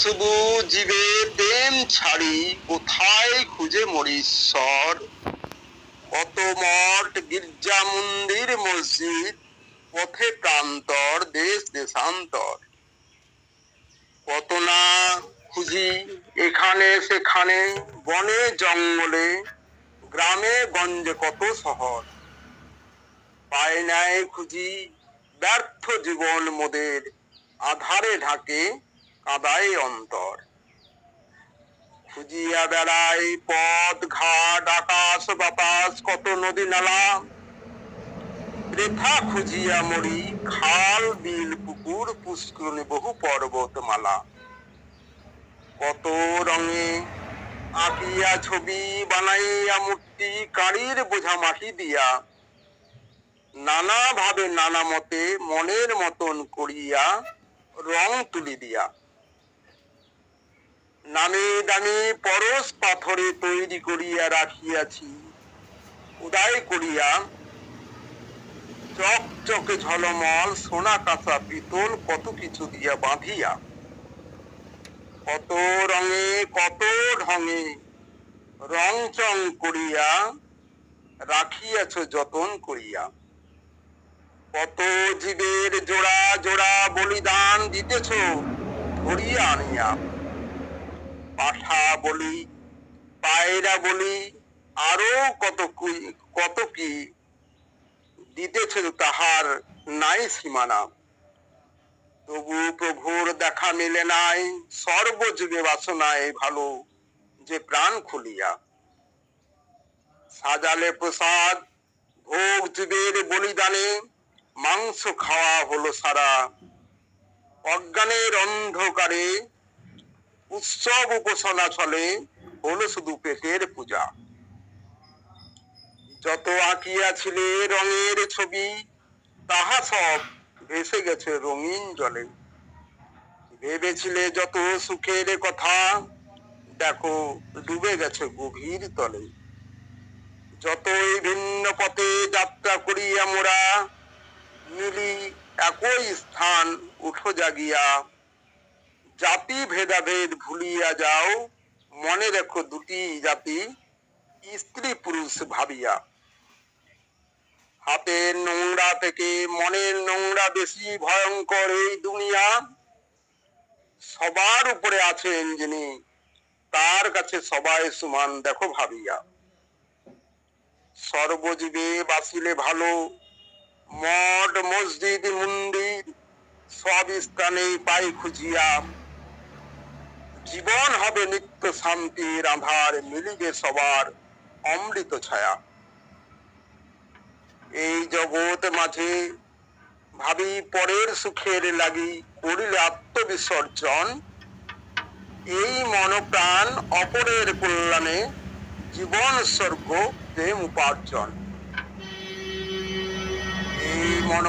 শুধু জীবে প্রেম ছাড়ি কোথায় খুঁজে মরিশ্বর। কত মঠ গির্জা মন্দির মসজিদ পথে প্রান্তর দেশ দেশান্তর। কত না খুঁজি এখানে সেখানে বনে জঙ্গলে গ্রামে গঞ্জে কত শহর। পাই নাই খুঁজি ব্যর্থ জীবন মোদের আধারে ঢাকে কাঁদায় অন্তর। খুঁজিয়া বেড়াই পথ ঘাট আকাশ বাতাস কত নদী নালা। বৃথা খুঁজিয়া মরি খাল বিল পুকুর পুষ্করিণী বহু পর্বতমালা। কত রঙে আঁকিয়া ছবি বানাইয়া মূর্তি কাঁড়ির বোঝা মাটি দিয়া। নানা ভাবে নানা মতে মনের মতন করিয়া রং তুলি দিয়া। নামি দামি পরশ পাথরে তৈরি করিয়া রাখিয়াছি উদয় করিয়া। চকচকে ঝলমল সোনা কাঁচা পিতল কত কিছু দিয়া বাঁধিয়া। কত রঙে কত ঢঙে রং চং করিয়া রাখিয়াছ যতন করিয়া। কত জীবের জোড়া জোড়া বলিদান দিতেছ ধরিয়া আনিয়া। পাঠা বলি পায়রা বলি আরো কত কি দিতেছ তাহার নাই সীমানা। তবু প্রভুর দেখা মিলে নাই সর্বযুগে বাসনায় ভালো যে প্রাণ খুলিয়া। সাজালে প্রসাদ ভোগ জীবের বলিদানে মাংস খাওয়া হলো সারা। অজ্ঞানের অন্ধকারে উৎসব উপাসনা চলে হলো শুধু পেটের পূজা। যত আঁকিয়াছিলে রঙের ছবি তাহা সব ভেসে গেছে রঙিন জলে। ভেবেছিলে যত সুখের কথা দেখো ডুবে গেছে গভীর তলে। যতই ভিন্ন পথে যাত্রা করিয়া মোরা মিলি একই স্থান উঠো জাগিয়া। জাতি ভেদাভেদ ভুলিয়া যাও মনে রেখো দুটি জাতি স্ত্রী পুরুষ ভাবিয়া। হাতের নোংরা থেকে মনের নোংরা বেশি ভয়ঙ্কর এই দুনিয়া। সবার উপরে আছেন যিনি তার কাছে সবাই সমান দেখো ভাবিয়া। সর্বজীবে বাসিলে ভালো মঠ মসজিদ মন্দির সব স্থানে পাই খুঁজিয়া। জীবন হবে নিত্য শান্তির আধার মিলিবে সবার অমৃত ছায়া। এই জগৎ মাঝে ভাবি পরের সুখের লাগি করিলে আত্মবিসর্জন। এই মন প্রাণ অপরের কল্যাণে জীবন স্বর্গ প্রেম উপার্জন। এই মন